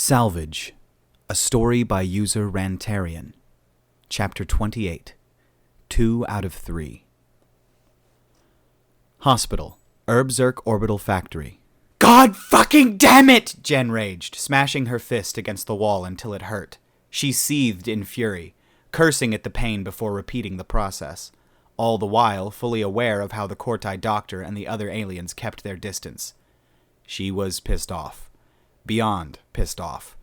Salvage, a story by user Rantarian. Chapter 28, 2 out of 3. Hospital, Erbzerk Orbital Factory. God fucking damn it! Jen raged, smashing her fist against the wall until it hurt. She seethed in fury, cursing at the pain before repeating the process, all the while fully aware of how the Corti doctor and the other aliens kept their distance. She was pissed off. Beyond pissed off.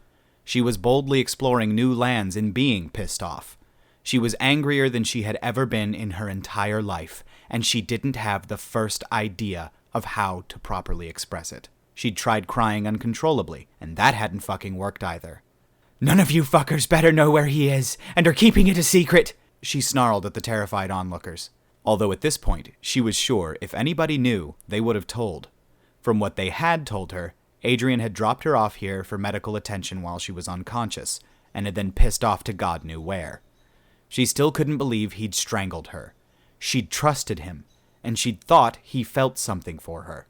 She was boldly exploring new lands in being pissed off. She was angrier than she had ever been in her entire life, and she didn't have the first idea of how to properly express it. She'd tried crying uncontrollably, and that hadn't fucking worked either. "None of you fuckers better know where he is, and are keeping it a secret," she snarled at the terrified onlookers. Although at this point, she was sure if anybody knew, they would have told. From what they had told her, Adrian had dropped her off here for medical attention while she was unconscious, and had then pissed off to God knew where. She still couldn't believe he'd strangled her. She'd trusted him, and she'd thought he felt something for her.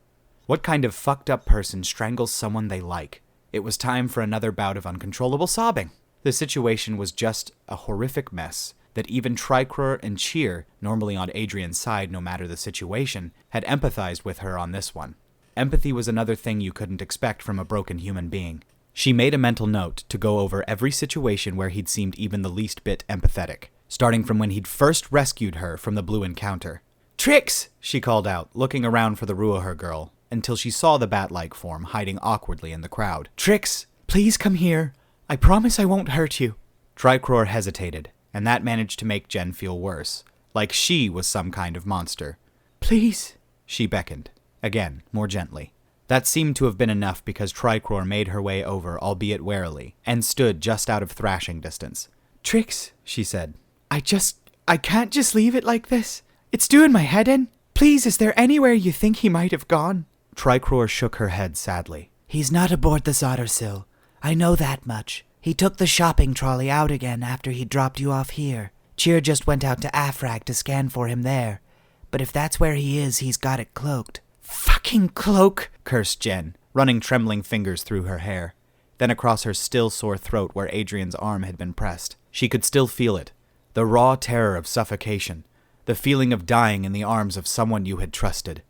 What kind of fucked up person strangles someone they like? It was time for another bout of uncontrollable sobbing. The situation was just a horrific mess that even Karr and Cheer, normally on Adrian's side no matter the situation, had empathized with her on this one. Empathy was another thing you couldn't expect from a broken human being. She made a mental note to go over every situation where he'd seemed even the least bit empathetic, starting from when he'd first rescued her from the blue encounter. "Trix!" she called out, looking around for the Ruaher girl, until she saw the bat-like form hiding awkwardly in the crowd. "Trix, please come here. I promise I won't hurt you." Karr hesitated, and that managed to make Jen feel worse, like she was some kind of monster. "Please," she beckoned. Again, more gently. That seemed to have been enough because Karr made her way over, albeit warily, and stood just out of thrashing distance. "Trix," she said, I can't just leave it like this. It's doing my head in. Please, is there anywhere you think he might have gone?" Karr shook her head sadly. "He's not aboard the Zadar Sil. I know that much. He took the shopping trolley out again after he dropped you off here. Cheer just went out to Afrag to scan for him there. But if that's where he is, he's got it cloaked." "Fucking cloak!" cursed Jen, running trembling fingers through her hair, then across her still sore throat where Adrian's arm had been pressed. She could still feel it, the raw terror of suffocation, the feeling of dying in the arms of someone you had trusted.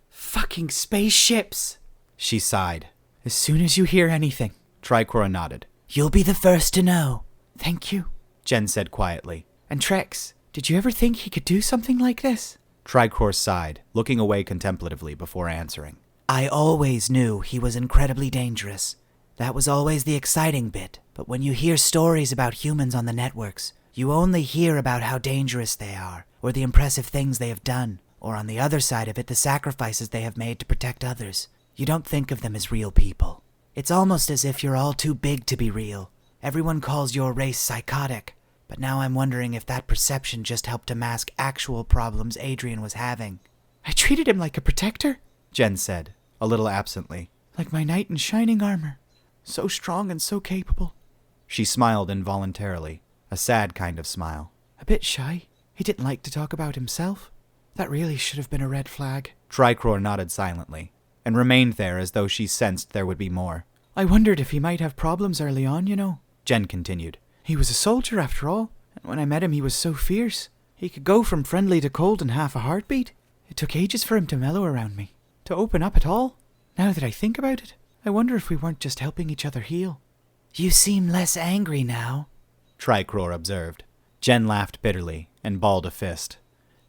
"Fucking spaceships!" she sighed. "As soon as you hear anything," Karr nodded. "You'll be the first to know." "Thank you," Jen said quietly. "And Trix, did you ever think he could do something like this?" Karr sighed, looking away contemplatively before answering. "I always knew he was incredibly dangerous. That was always the exciting bit. But when you hear stories about humans on the networks, you only hear about how dangerous they are, or the impressive things they have done, or on the other side of it, the sacrifices they have made to protect others. You don't think of them as real people. It's almost as if you're all too big to be real. Everyone calls your race psychotic. But now I'm wondering if that perception just helped to mask actual problems Adrian was having." "I treated him like a protector," Jen said, a little absently. "Like my knight in shining armor. So strong and so capable." She smiled involuntarily, a sad kind of smile. "A bit shy. He didn't like to talk about himself. That really should have been a red flag." Karr nodded silently, and remained there as though she sensed there would be more. "I wondered if he might have problems early on, you know," Jen continued. "He was a soldier after all, and when I met him he was so fierce. He could go from friendly to cold in half a heartbeat. It took ages for him to mellow around me, to open up at all. Now that I think about it, I wonder if we weren't just helping each other heal." "You seem less angry now," Karr observed. Jen laughed bitterly and balled a fist.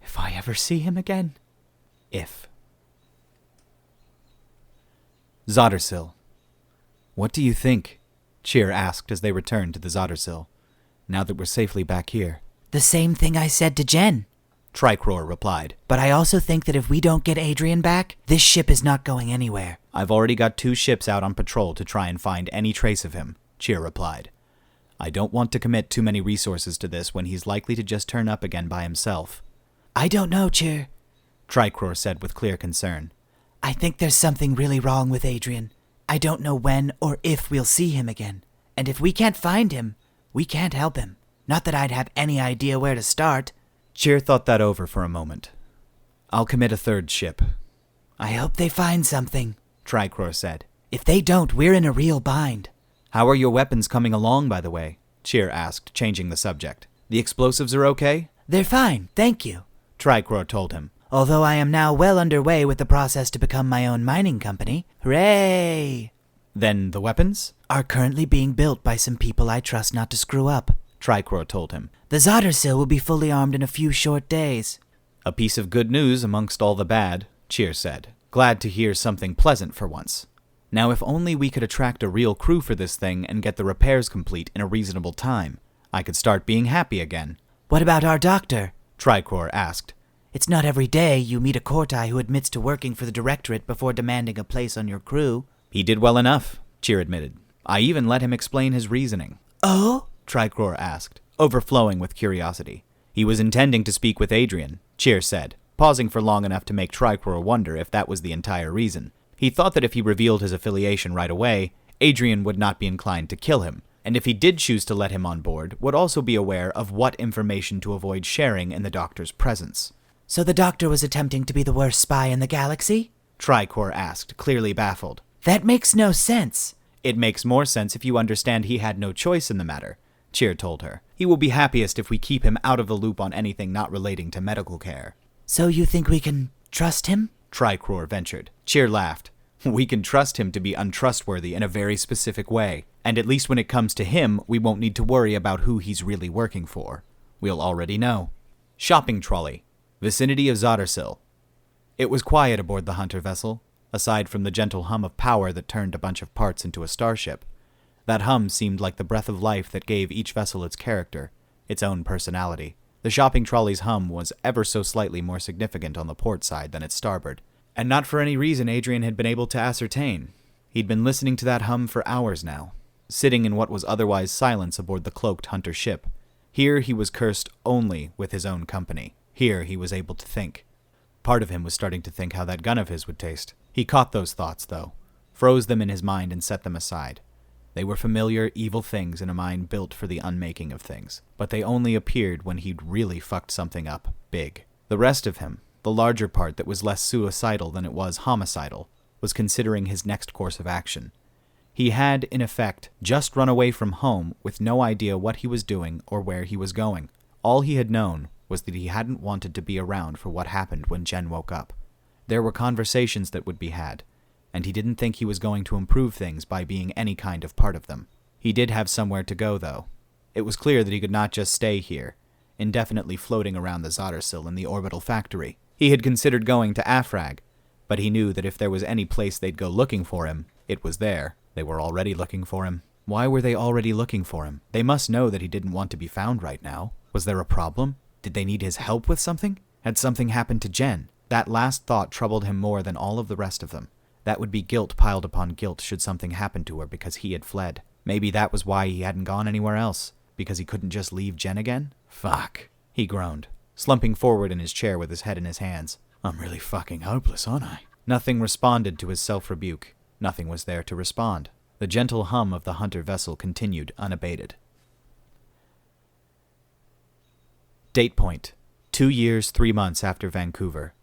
"If I ever see him again." If. Zadar Sil. "What do you think?" Cheer asked as they returned to the Zadar Sil. "Now that we're safely back here." "The same thing I said to Jen," Karr replied. "But I also think that if we don't get Adrian back, this ship is not going anywhere." "I've already got 2 ships out on patrol to try and find any trace of him," Cheer replied. "I don't want to commit too many resources to this when he's likely to just turn up again by himself." "I don't know, Cheer," Karr said with clear concern. "I think there's something really wrong with Adrian. I don't know when or if we'll see him again. And if we can't find him, we can't help him. Not that I'd have any idea where to start." Cheer thought that over for a moment. "I'll commit a 3rd ship." "I hope they find something," Karr said. "If they don't, we're in a real bind." How are your weapons coming along, by the way? Cheer asked, changing the subject. The explosives are okay? They're fine, thank you, Tricor told him. Although I am now well underway with the process to become my own mining company. Hooray! Then the weapons? Are currently being built by some people I trust not to screw up, Tricor told him. The Zadar Sil will be fully armed in a few short days. A piece of good news amongst all the bad, Cheer said. Glad to hear something pleasant for once. Now if only we could attract a real crew for this thing and get the repairs complete in a reasonable time, I could start being happy again. What about our doctor? Tricor asked. It's not every day you meet a Courtai who admits to working for the Directorate before demanding a place on your crew. He did well enough, Cheer admitted. I even let him explain his reasoning. Oh? Tricor asked, overflowing with curiosity. He was intending to speak with Adrian, Cheer said, pausing for long enough to make Tricor wonder if that was the entire reason. He thought that if he revealed his affiliation right away, Adrian would not be inclined to kill him, and if he did choose to let him on board, would also be aware of what information to avoid sharing in the Doctor's presence. So the Doctor was attempting to be the worst spy in the galaxy? Tricor asked, clearly baffled. That makes no sense. It makes more sense if you understand he had no choice in the matter, Cheer told her. He will be happiest if we keep him out of the loop on anything not relating to medical care. So you think we can trust him? Tricor ventured. Cheer laughed. We can trust him to be untrustworthy in a very specific way, and at least when it comes to him, we won't need to worry about who he's really working for. We'll already know. Shopping trolley. Vicinity of Zadar Sil. It was quiet aboard the hunter vessel, aside from the gentle hum of power that turned a bunch of parts into a starship. That hum seemed like the breath of life that gave each vessel its character, its own personality. The shopping trolley's hum was ever so slightly more significant on the port side than its starboard, and not for any reason Adrian had been able to ascertain. He'd been listening to that hum for hours now, sitting in what was otherwise silence aboard the cloaked hunter ship. Here he was cursed only with his own company. Here he was able to think. Part of him was starting to think how that gun of his would taste. He caught those thoughts, though, froze them in his mind and set them aside. They were familiar, evil things in a mind built for the unmaking of things, but they only appeared when he'd really fucked something up big. The rest of him, the larger part that was less suicidal than it was homicidal, was considering his next course of action. He had, in effect, just run away from home with no idea what he was doing or where he was going. All he had known was that he hadn't wanted to be around for what happened when Jen woke up. There were conversations that would be had, and he didn't think he was going to improve things by being any kind of part of them. He did have somewhere to go, though. It was clear that he could not just stay here, indefinitely floating around the Zadar Sil in the orbital factory. He had considered going to Afrag, but he knew that if there was any place they'd go looking for him, it was there. They were already looking for him. Why were they already looking for him? They must know that he didn't want to be found right now. Was there a problem? Did they need his help with something? Had something happened to Jen? That last thought troubled him more than all of the rest of them. That would be guilt piled upon guilt should something happen to her because he had fled. Maybe that was why he hadn't gone anywhere else, because he couldn't just leave Jen again? Fuck, he groaned, slumping forward in his chair with his head in his hands. I'm really fucking hopeless, aren't I? Nothing responded to his self-rebuke. Nothing was there to respond. The gentle hum of the hunter vessel continued unabated. Date point: 2 years, 3 months after Vancouver.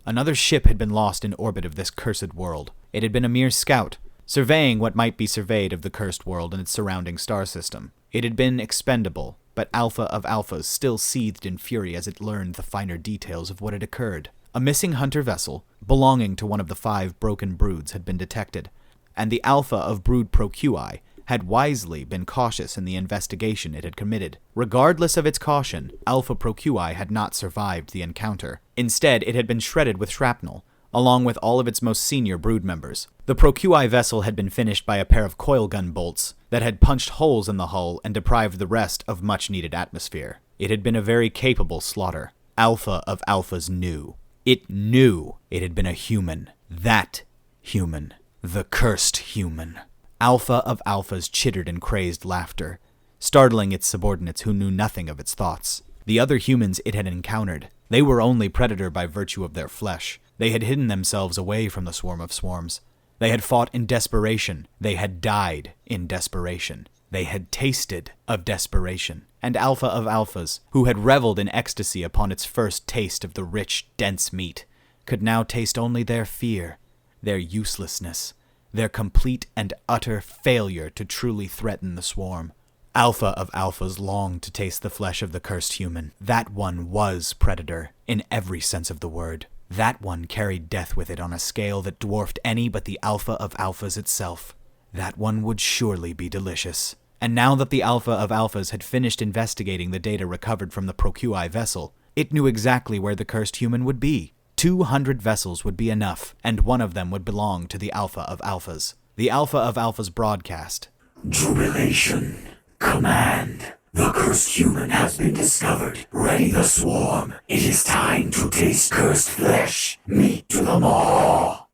Another ship had been lost in orbit of this cursed world. It had been a mere scout, surveying what might be surveyed of the cursed world and its surrounding star system. It had been expendable, but Alpha of Alphas still seethed in fury as it learned the finer details of what had occurred. A missing hunter vessel, belonging to one of the 5 broken broods, had been detected, and the Alpha of Brood Procui had wisely been cautious in the investigation it had committed. Regardless of its caution, Alpha Procui had not survived the encounter. Instead, it had been shredded with shrapnel, along with all of its most senior brood members. The Procui vessel had been finished by a pair of coil gun bolts that had punched holes in the hull and deprived the rest of much-needed atmosphere. It had been a very capable slaughter. Alpha of Alphas knew. It knew it had been a human. That human. The cursed human. Alpha of Alphas chittered in crazed laughter, startling its subordinates who knew nothing of its thoughts. The other humans it had encountered, they were only predator by virtue of their flesh. They had hidden themselves away from the swarm of swarms. They had fought in desperation. They had died in desperation. They had tasted of desperation. And Alpha of Alphas, who had reveled in ecstasy upon its first taste of the rich, dense meat, could now taste only their fear, their uselessness, their complete and utter failure to truly threaten the swarm. Alpha of Alphas longed to taste the flesh of the cursed human. That one was Predator, in every sense of the word. That one carried death with it on a scale that dwarfed any but the Alpha of Alphas itself. That one would surely be delicious. And now that the Alpha of Alphas had finished investigating the data recovered from the Procui vessel, it knew exactly where the cursed human would be. 200 vessels would be enough, and one of them would belong to the Alpha of Alphas. The Alpha of Alphas broadcast. Jubilation. Command. The cursed human has been discovered. Ready the swarm. It is time to taste cursed flesh. Meat to the maw.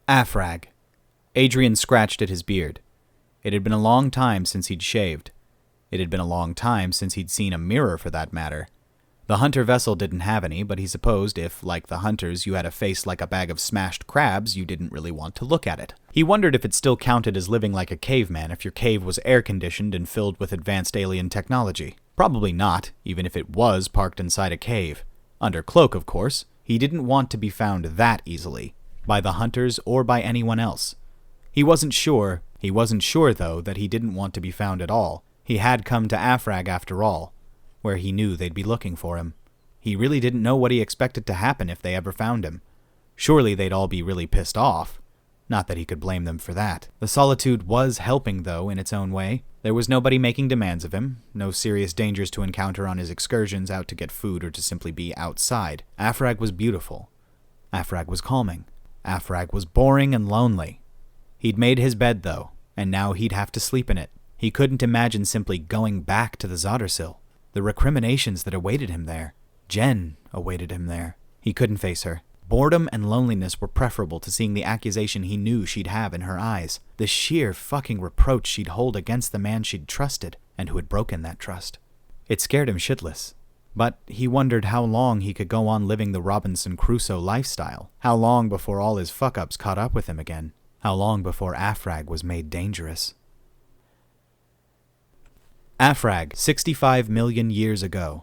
Afrag. Adrian scratched at his beard. It had been a long time since he'd shaved. It had been a long time since he'd seen a mirror, for that matter. The hunter vessel didn't have any, but he supposed if, like the hunters, you had a face like a bag of smashed crabs, you didn't really want to look at it. He wondered if it still counted as living like a caveman if your cave was air-conditioned and filled with advanced alien technology. Probably not, even if it was parked inside a cave. Under cloak, of course. He didn't want to be found that easily, by the hunters or by anyone else. He wasn't sure, though, that he didn't want to be found at all. He had come to Afrag after all, where he knew they'd be looking for him. He really didn't know what he expected to happen if they ever found him. Surely they'd all be really pissed off. Not that he could blame them for that. The solitude was helping, though, in its own way. There was nobody making demands of him, no serious dangers to encounter on his excursions out to get food or to simply be outside. Afrag was beautiful. Afrag was calming. Afrag was boring and lonely. He'd made his bed, though, and now he'd have to sleep in it. He couldn't imagine simply going back to the Zadar Sil. The recriminations that awaited him there. Jen awaited him there. He couldn't face her. Boredom and loneliness were preferable to seeing the accusation he knew she'd have in her eyes. The sheer fucking reproach she'd hold against the man she'd trusted, and who had broken that trust. It scared him shitless. But he wondered how long he could go on living the Robinson Crusoe lifestyle. How long before all his fuck-ups caught up with him again. How long before Afrag was made dangerous. Afrag, 65 million years ago.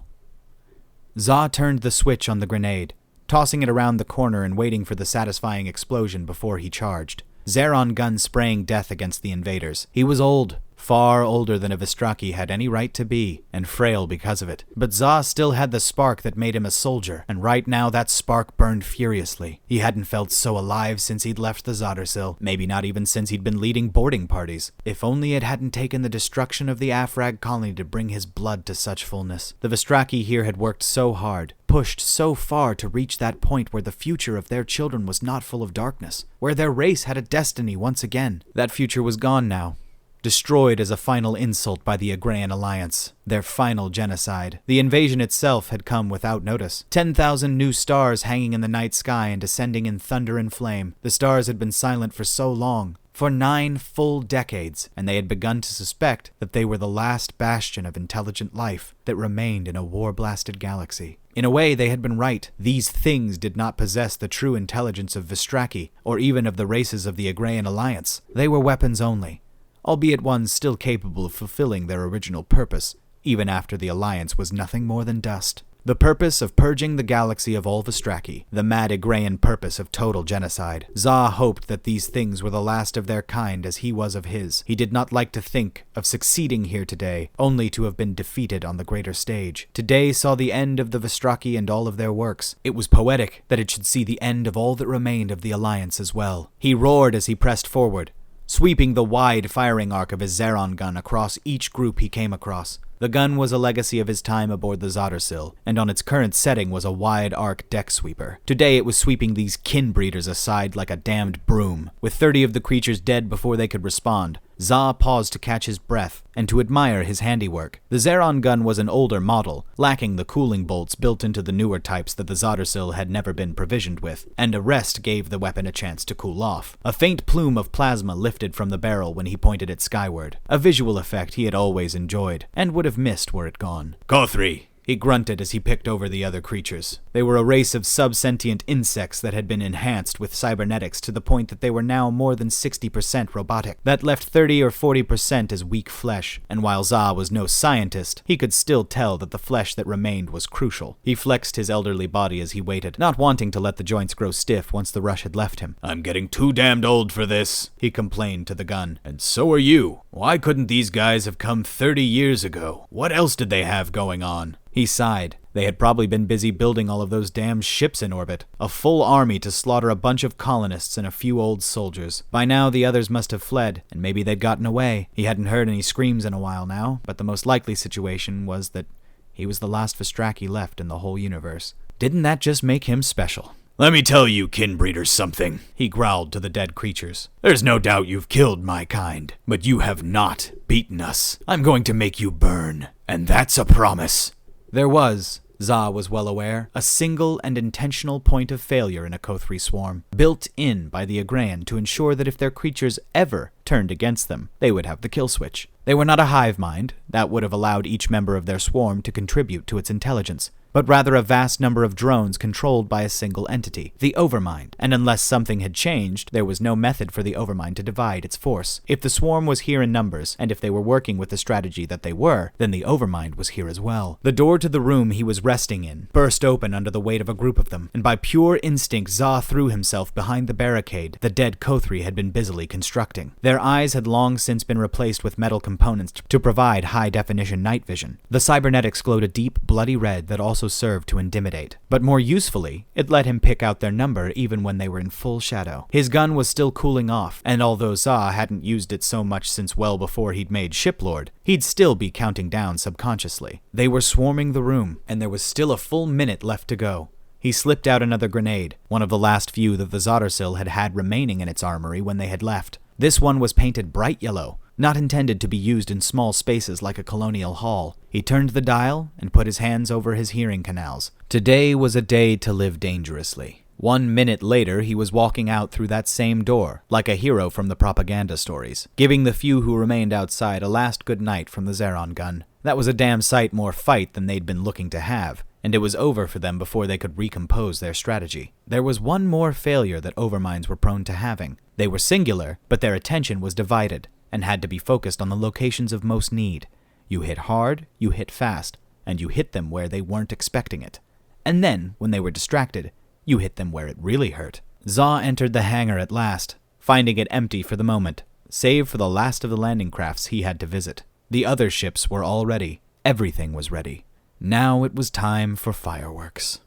Zhou turned the switch on the grenade, tossing it around the corner and waiting for the satisfying explosion before he charged. Zeron gun spraying death against the invaders. He was old, far older than a Vistraki had any right to be, and frail because of it. But Zhou still had the spark that made him a soldier, and right now that spark burned furiously. He hadn't felt so alive since he'd left the Zadar Sil, maybe not even since he'd been leading boarding parties. If only it hadn't taken the destruction of the Afrag colony to bring his blood to such fullness. The Vistraki here had worked so hard, pushed so far to reach that point where the future of their children was not full of darkness, where their race had a destiny once again. That future was gone now. Destroyed as a final insult by the Agrarian Alliance, their final genocide. The invasion itself had come without notice. 10,000 new stars hanging in the night sky and descending in thunder and flame. The stars had been silent for so long, for 9 full decades, and they had begun to suspect that they were the last bastion of intelligent life that remained in a war-blasted galaxy. In a way, they had been right. These things did not possess the true intelligence of Vistraki, or even of the races of the Agrarian Alliance. They were weapons only, albeit ones still capable of fulfilling their original purpose, even after the Alliance was nothing more than dust. The purpose of purging the galaxy of all Vistraki, the mad Agrarian purpose of total genocide. Zhou hoped that these things were the last of their kind as he was of his. He did not like to think of succeeding here today, only to have been defeated on the greater stage. Today saw the end of the Vistraki and all of their works. It was poetic that it should see the end of all that remained of the Alliance as well. He roared as he pressed forward, sweeping the wide firing arc of his Zeron gun across each group he came across. The gun was a legacy of his time aboard the Zadar Sil, and on its current setting was a wide arc deck sweeper. Today it was sweeping these kin breeders aside like a damned broom. With 30 of the creatures dead before they could respond, Zhou paused to catch his breath and to admire his handiwork. The Zeron gun was an older model, lacking the cooling bolts built into the newer types that the Zadar Sil had never been provisioned with, and a rest gave the weapon a chance to cool off. A faint plume of plasma lifted from the barrel when he pointed it skyward, a visual effect he had always enjoyed, and would have missed were it gone. Go 3. He grunted as he picked over the other creatures. They were a race of sub-sentient insects that had been enhanced with cybernetics to the point that they were now more than 60% robotic. That left 30 or 40% as weak flesh, and while Zhou was no scientist, he could still tell that the flesh that remained was crucial. He flexed his elderly body as he waited, not wanting to let the joints grow stiff once the rush had left him. "I'm getting too damned old for this," he complained to the gun. "And so are you. Why couldn't these guys have come 30 years ago? What else did they have going on?" He sighed. They had probably been busy building all of those damn ships in orbit. A full army to slaughter a bunch of colonists and a few old soldiers. By now, the others must have fled, and maybe they'd gotten away. He hadn't heard any screams in a while now, but the most likely situation was that he was the last Vistraki left in the whole universe. Didn't that just make him special? "Let me tell you, kinbreeders, something," he growled to the dead creatures. "There's no doubt you've killed my kind, but you have not beaten us. I'm going to make you burn, and that's a promise." There was, Zhou was well aware, a single and intentional point of failure in a Kothri swarm, built in by the Agrayan to ensure that if their creatures ever turned against them, they would have the kill switch. They were not a hive mind, that would have allowed each member of their swarm to contribute to its intelligence, but rather a vast number of drones controlled by a single entity, the Overmind, and unless something had changed, there was no method for the Overmind to divide its force. If the swarm was here in numbers, and if they were working with the strategy that they were, then the Overmind was here as well. The door to the room he was resting in burst open under the weight of a group of them, and by pure instinct Zhou threw himself behind the barricade the dead Kothri had been busily constructing. Their eyes had long since been replaced with metal components to provide high-definition night vision. The cybernetics glowed a deep, bloody red that also served to intimidate. But more usefully, it let him pick out their number even when they were in full shadow. His gun was still cooling off, and although Zhou hadn't used it so much since well before he'd made Shiplord, he'd still be counting down subconsciously. They were swarming the room, and there was still a full minute left to go. He slipped out another grenade, one of the last few that the Zadar Sil had had remaining in its armory when they had left. This one was painted bright yellow, not intended to be used in small spaces like a colonial hall. He turned the dial and put his hands over his hearing canals. Today was a day to live dangerously. 1 minute later, he was walking out through that same door, like a hero from the propaganda stories, giving the few who remained outside a last good night from the Zeron gun. That was a damn sight more fight than they'd been looking to have, and it was over for them before they could recompose their strategy. There was one more failure that Overminds were prone to having. They were singular, but their attention was divided, and had to be focused on the locations of most need. You hit hard, you hit fast, and you hit them where they weren't expecting it. And then, when they were distracted, you hit them where it really hurt. Zhou entered the hangar at last, finding it empty for the moment, save for the last of the landing crafts he had to visit. The other ships were all ready. Everything was ready. Now it was time for fireworks.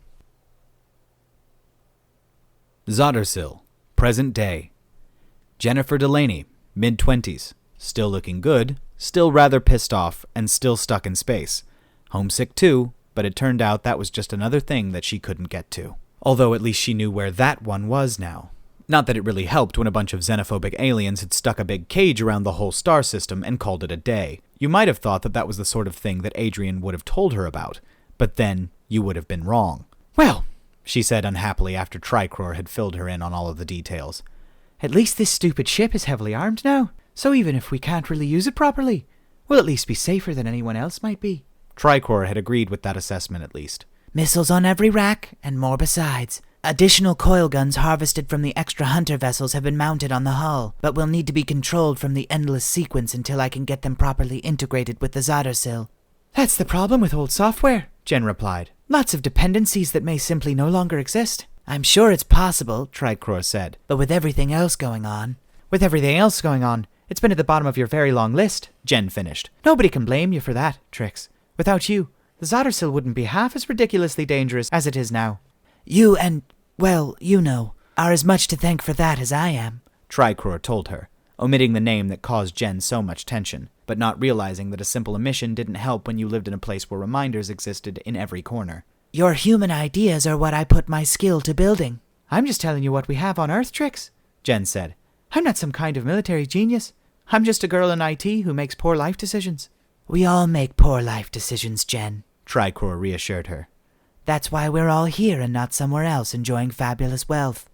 Zadar Sil, present day. Jennifer Delaney, mid-20s, still looking good, still rather pissed off, and still stuck in space. Homesick too, but it turned out that was just another thing that she couldn't get to. Although at least she knew where that one was now. Not that it really helped when a bunch of xenophobic aliens had stuck a big cage around the whole star system and called it a day. You might have thought that that was the sort of thing that Adrian would have told her about, but then you would have been wrong. "Well," she said unhappily after Tricor had filled her in on all of the details, "at least this stupid ship is heavily armed now, so even if we can't really use it properly, we'll at least be safer than anyone else might be." Tricor had agreed with that assessment at least. "Missiles on every rack, and more besides. Additional coil guns harvested from the extra hunter vessels have been mounted on the hull, but will need to be controlled from the endless sequence until I can get them properly integrated with the Zadar Sil." "That's the problem with old software," Jen replied. "Lots of dependencies that may simply no longer exist." "I'm sure it's possible," Tricor said, "but with everything else going on..." "With everything else going on, it's been at the bottom of your very long list," Jen finished. "Nobody can blame you for that, Trix. Without you, the Zadar Sil wouldn't be half as ridiculously dangerous as it is now." "You and, well, you know, are as much to thank for that as I am," Tricor told her, omitting the name that caused Jen so much tension, but not realizing that a simple omission didn't help when you lived in a place where reminders existed in every corner. "Your human ideas are what I put my skill to building." "I'm just telling you what we have on Earth, Trix," Jen said. "I'm not some kind of military genius. I'm just a girl in IT who makes poor life decisions." "We all make poor life decisions, Jen," Tricor reassured her. "That's why we're all here and not somewhere else enjoying fabulous wealth."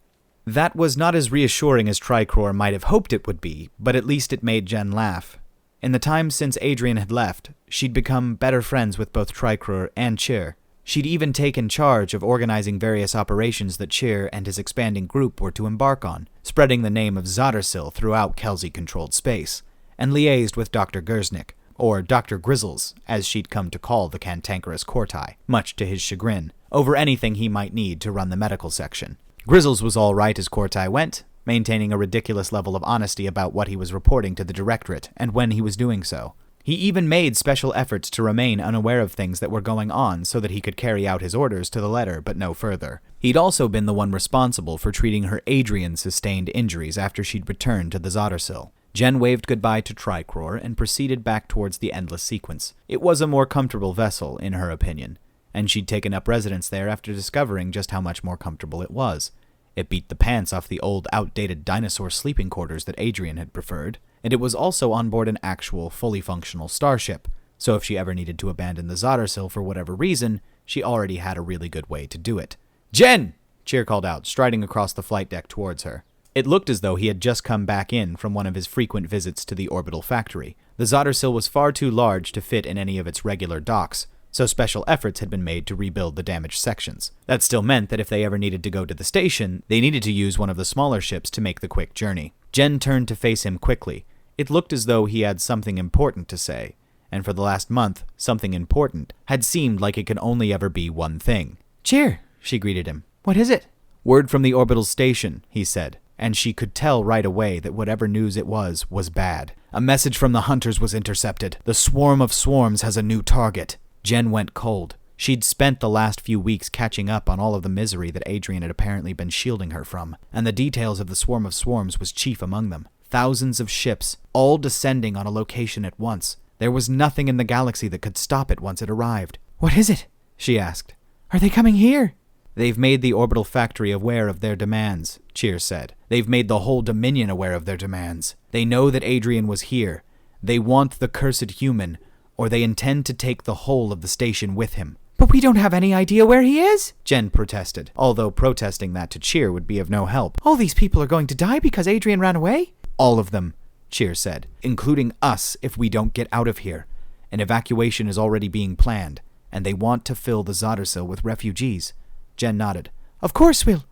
That was not as reassuring as Tricor might have hoped it would be, but at least it made Jen laugh. In the time since Adrian had left, she'd become better friends with both Tricrur and Chir. She'd even taken charge of organizing various operations that Chir and his expanding group were to embark on, spreading the name of Zadar Sil throughout Kelsey-controlled space, and liaised with Dr. Gersnick, or Dr. Grizzles, as she'd come to call the cantankerous Cortai, much to his chagrin, over anything he might need to run the medical section. Grizzles was all right as Cortai went, maintaining a ridiculous level of honesty about what he was reporting to the Directorate and when he was doing so. He even made special efforts to remain unaware of things that were going on so that he could carry out his orders to the letter, but no further. He'd also been the one responsible for treating her Adrian sustained injuries after she'd returned to the Zadar Sil. Jen waved goodbye to Tricrur and proceeded back towards the Endless Sequence. It was a more comfortable vessel, in her opinion, and she'd taken up residence there after discovering just how much more comfortable it was. It beat the pants off the old, outdated dinosaur sleeping quarters that Adrian had preferred, and it was also on board an actual, fully functional starship, so if she ever needed to abandon the Zadar Sil for whatever reason, she already had a really good way to do it. "Jen!" Chir called out, striding across the flight deck towards her. It looked as though he had just come back in from one of his frequent visits to the orbital factory. The Zadar Sil was far too large to fit in any of its regular docks, so special efforts had been made to rebuild the damaged sections. That still meant that if they ever needed to go to the station, they needed to use one of the smaller ships to make the quick journey. Jen turned to face him quickly. It looked as though he had something important to say, and for the last month, something important had seemed like it could only ever be one thing. "Cheer," she greeted him. "What is it?" "Word from the orbital station," he said, and she could tell right away that whatever news it was bad. "A message from the hunters was intercepted. The swarm of swarms has a new target." Jen went cold. She'd spent the last few weeks catching up on all of the misery that Adrian had apparently been shielding her from, and the details of the swarm of swarms was chief among them. Thousands of ships, all descending on a location at once. There was nothing in the galaxy that could stop it once it arrived. "What is it?" she asked. "Are they coming here?" "They've made the orbital factory aware of their demands," Chir said. "They've made the whole Dominion aware of their demands. They know that Adrian was here. They want the cursed human, or they intend to take the whole of the station with him." "But we don't have any idea where he is," Jen protested, although protesting that to Chir would be of no help. "All these people are going to die because Adrian ran away?" "All of them," Chir said, "including us if we don't get out of here. An evacuation is already being planned, and they want to fill the Zadar Sil with refugees." Jen nodded. "Of course we'll—"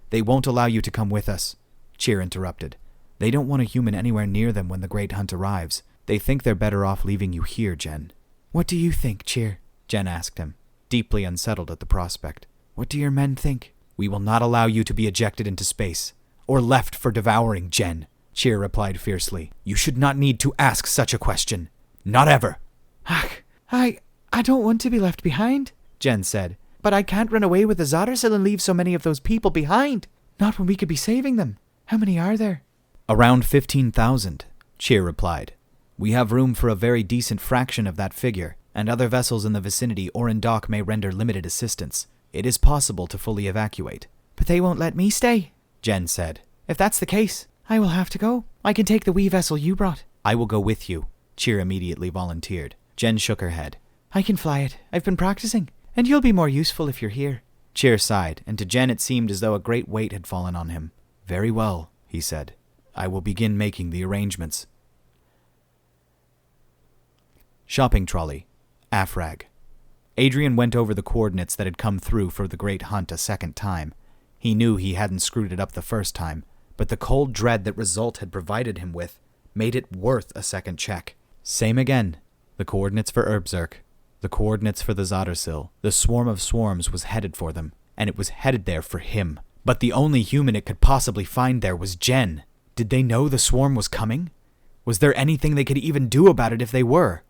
"They won't allow you to come with us," Chir interrupted. "They don't want a human anywhere near them when the Great Hunt arrives. They think they're better off leaving you here, Jen." "What do you think, Chir?" Jen asked him, deeply unsettled at the prospect. "What do your men think?" "We will not allow you to be ejected into space, or left for devouring, Jen," Chir replied fiercely. "You should not need to ask such a question. Not ever." "Ach, I don't want to be left behind," Jen said. "But I can't run away with the Zadar Sil and leave so many of those people behind. Not when we could be saving them. How many are there?" "Around 15,000, Chir replied. "We have room for a very decent fraction of that figure, and other vessels in the vicinity or in dock may render limited assistance. It is possible to fully evacuate." "But they won't let me stay," Jen said. "If that's the case, I will have to go. I can take the wee vessel you brought." "I will go with you," Chir immediately volunteered. Jen shook her head. "I can fly it. I've been practicing. And you'll be more useful if you're here." Chir sighed, and to Jen it seemed as though a great weight had fallen on him. "Very well," he said. "I will begin making the arrangements." Shopping trolley. Afrag. Adrian went over the coordinates that had come through for the Great Hunt a second time. He knew he hadn't screwed it up the first time, but the cold dread that Result had provided him with made it worth a second check. Same again. The coordinates for Erbzerk. The coordinates for the Zadar Sil. The swarm of swarms was headed for them, and it was headed there for him. But the only human it could possibly find there was Jen. Did they know the swarm was coming? Was there anything they could even do about it if they were?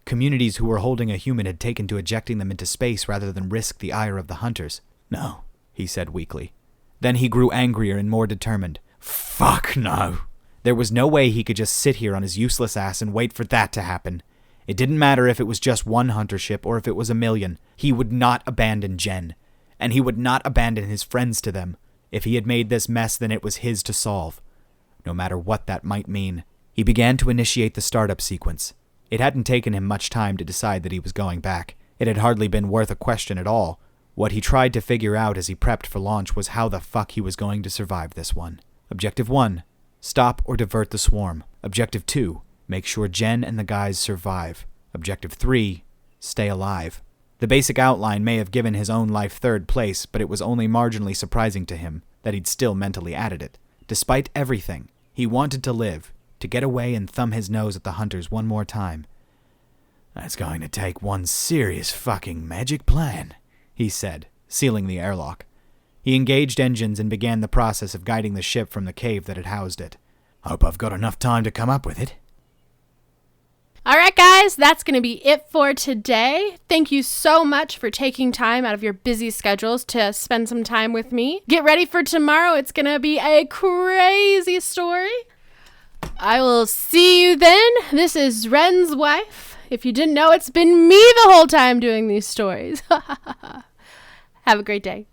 Communities who were holding a human had taken to ejecting them into space rather than risk the ire of the hunters. "No," he said weakly. Then he grew angrier and more determined. "Fuck no." There was no way he could just sit here on his useless ass and wait for that to happen. It didn't matter if it was just one hunter ship or if it was 1,000,000. He would not abandon Jen. And he would not abandon his friends to them. If he had made this mess, then it was his to solve. No matter what that might mean. He began to initiate the startup sequence. It hadn't taken him much time to decide that he was going back. It had hardly been worth a question at all. What he tried to figure out as he prepped for launch was how the fuck he was going to survive this one. Objective 1. Stop or divert the swarm. Objective 2. Make sure Jen and the guys survive. Objective 3, stay alive. The basic outline may have given his own life third place, but it was only marginally surprising to him that he'd still mentally added it. Despite everything, he wanted to live, to get away and thumb his nose at the hunters one more time. "That's going to take one serious fucking magic plan," he said, sealing the airlock. He engaged engines and began the process of guiding the ship from the cave that had housed it. "Hope I've got enough time to come up with it." All right, guys, that's going to be it for today. Thank you so much for taking time out of your busy schedules to spend some time with me. Get ready for tomorrow. It's going to be a crazy story. I will see you then. This is Ren's wife. If you didn't know, it's been me the whole time doing these stories. Have a great day.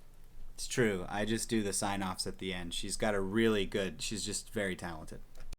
It's true. I just do the sign-offs at the end. She's just very talented.